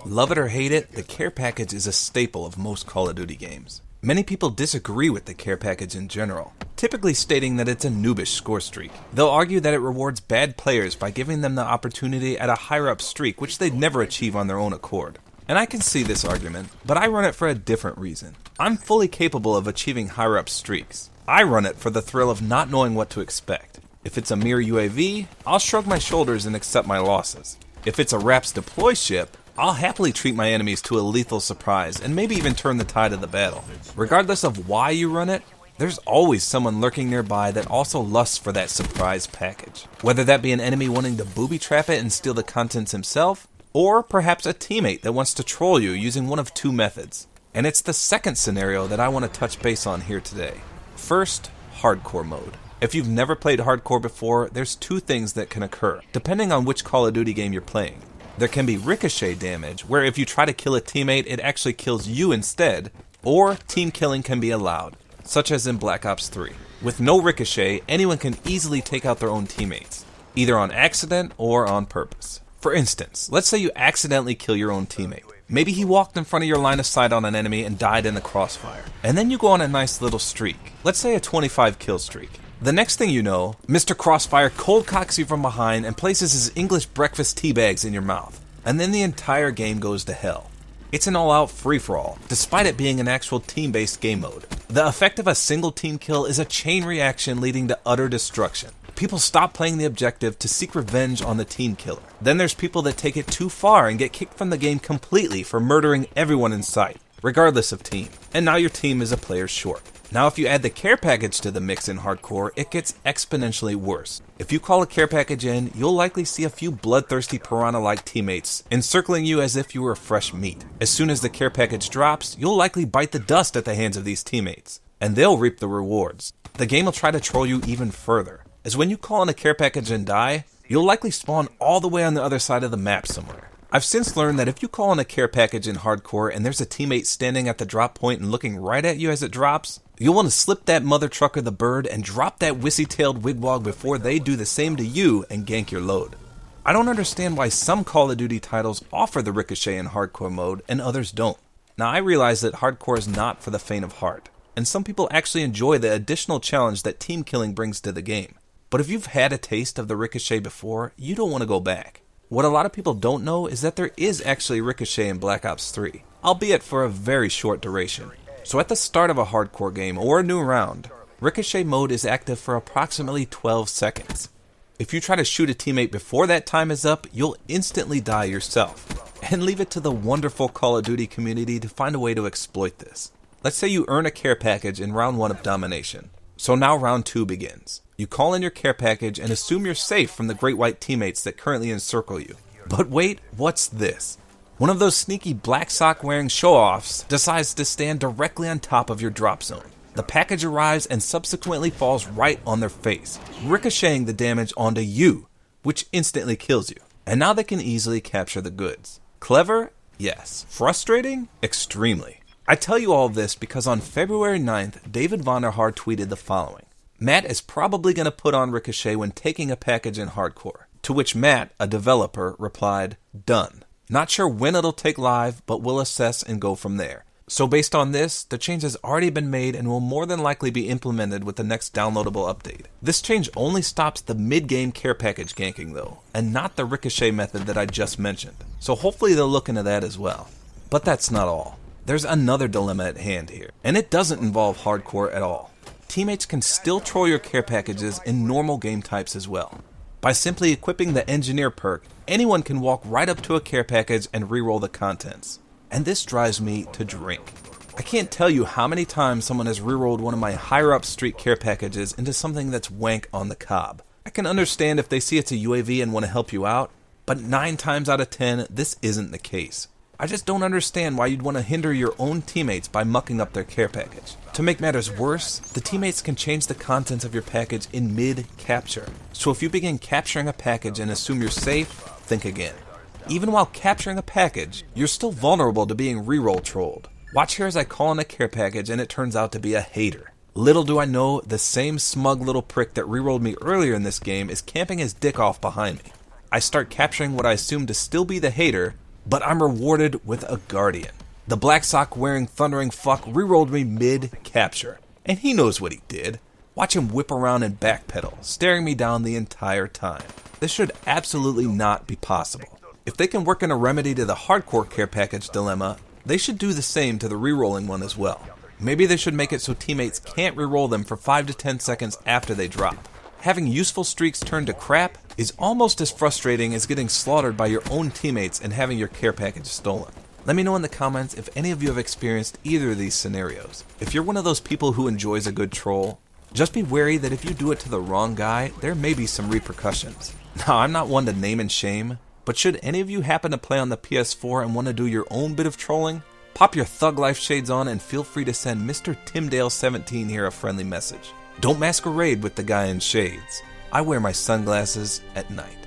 Love it or hate it, the care package is a staple of most Call of Duty games. Many people disagree with the care package in general, typically stating that it's a noobish score streak. They'll argue that it rewards bad players by giving them the opportunity at a higher up streak which they'd never achieve on their own accord. And I can see this argument, but I run it for a different reason. I'm fully capable of achieving higher up streaks. I run it for the thrill of not knowing what to expect. If it's a mere UAV, I'll shrug my shoulders and accept my losses. If it's a RAPS deploy ship, I'll happily treat my enemies to a lethal surprise and maybe even turn the tide of the battle. Regardless of why you run it, there's always someone lurking nearby that also lusts for that surprise package. Whether that be an enemy wanting to booby trap it and steal the contents himself, or perhaps a teammate that wants to troll you using one of two methods. And it's the second scenario that I want to touch base on here today. First, hardcore mode. If you've never played hardcore before, there's two things that can occur, depending on which Call of Duty game you're playing. There can be ricochet damage, where if you try to kill a teammate, it actually kills you instead, or team killing can be allowed, such as in Black Ops 3. With no ricochet, anyone can easily take out their own teammates, either on accident or on purpose. For instance, let's say you accidentally kill your own teammate. Maybe he walked in front of your line of sight on an enemy and died in the crossfire. And then you go on a nice little streak, let's say a 25 kill streak. The next thing you know, Mr. Crossfire cold cocks you from behind and places his English breakfast tea bags in your mouth. And then the entire game goes to hell. It's an all-out free-for-all, despite it being an actual team-based game mode. The effect of a single team kill is a chain reaction leading to utter destruction. People stop playing the objective to seek revenge on the team killer. Then there's people that take it too far and get kicked from the game completely for murdering everyone in sight, regardless of team. And now your team is a player short. Now if you add the care package to the mix in hardcore, it gets exponentially worse. If you call a care package in, you'll likely see a few bloodthirsty piranha-like teammates encircling you as if you were fresh meat. As soon as the care package drops, you'll likely bite the dust at the hands of these teammates, and they'll reap the rewards. The game will try to troll you even further, as when you call in a care package and die, you'll likely spawn all the way on the other side of the map somewhere. I've since learned that if you call in a care package in hardcore and there's a teammate standing at the drop point and looking right at you as it drops, you'll want to slip that mother trucker the bird and drop that wissy-tailed wigwag before they do the same to you and gank your load. I don't understand why some Call of Duty titles offer the ricochet in hardcore mode and others don't. Now I realize that hardcore is not for the faint of heart, and some people actually enjoy the additional challenge that team killing brings to the game. But if you've had a taste of the ricochet before, you don't want to go back. What a lot of people don't know is that there is actually ricochet in Black Ops 3, albeit for a very short duration. So at the start of a hardcore game or a new round, ricochet mode is active for approximately 12 seconds. If you try to shoot a teammate before that time is up, you'll instantly die yourself. And leave it to the wonderful Call of Duty community to find a way to exploit this. Let's say you earn a care package in round 1 of domination. So now round 2 begins. You call in your care package and assume you're safe from the great white teammates that currently encircle you. But wait, what's this? One of those sneaky black sock wearing show-offs decides to stand directly on top of your drop zone. The package arrives and subsequently falls right on their face, ricocheting the damage onto you, which instantly kills you. And now they can easily capture the goods. Clever? Yes. Frustrating? Extremely. I tell you all this because on February 9th, David Vonderhaar tweeted the following. Matt is probably going to put on Ricochet when taking a package in hardcore. To which Matt, a developer, replied, done. Not sure when it'll take live, but we'll assess and go from there. So based on this, the change has already been made and will more than likely be implemented with the next downloadable update. This change only stops the mid-game care package ganking though, and not the Ricochet method that I just mentioned. So hopefully they'll look into that as well. But that's not all. There's another dilemma at hand here, and it doesn't involve hardcore at all. Teammates can still troll your care packages in normal game types as well. By simply equipping the engineer perk, anyone can walk right up to a care package and reroll the contents. And this drives me to drink. I can't tell you how many times someone has rerolled one of my higher up street care packages into something that's wank on the cob. I can understand if they see it's a UAV and want to help you out, but 9 times out of 10, this isn't the case. I just don't understand why you'd want to hinder your own teammates by mucking up their care package. To make matters worse, the teammates can change the contents of your package in mid-capture. So if you begin capturing a package and assume you're safe, think again. Even while capturing a package, you're still vulnerable to being reroll trolled. Watch here as I call in a care package and it turns out to be a hater. Little do I know, the same smug little prick that rerolled me earlier in this game is camping his dick off behind me. I start capturing what I assume to still be the hater, But I'm rewarded with a Guardian. The black sock wearing thundering fuck rerolled me mid-capture, and he knows what he did. Watch him whip around and backpedal, staring me down the entire time. This should absolutely not be possible. If they can work in a remedy to the hardcore care package dilemma, they should do the same to the rerolling one as well. Maybe they should make it so teammates can't reroll them for 5 to 10 seconds after they drop. Having useful streaks turn to crap is almost as frustrating as getting slaughtered by your own teammates and having your care package stolen. Let me know in the comments if any of you have experienced either of these scenarios. If you're one of those people who enjoys a good troll, just be wary that if you do it to the wrong guy, there may be some repercussions. Now, I'm not one to name and shame, but should any of you happen to play on the PS4 and want to do your own bit of trolling, pop your Thug Life shades on and feel free to send Mr. Timdale17 here a friendly message. Don't masquerade with the guy in shades. I wear my sunglasses at night.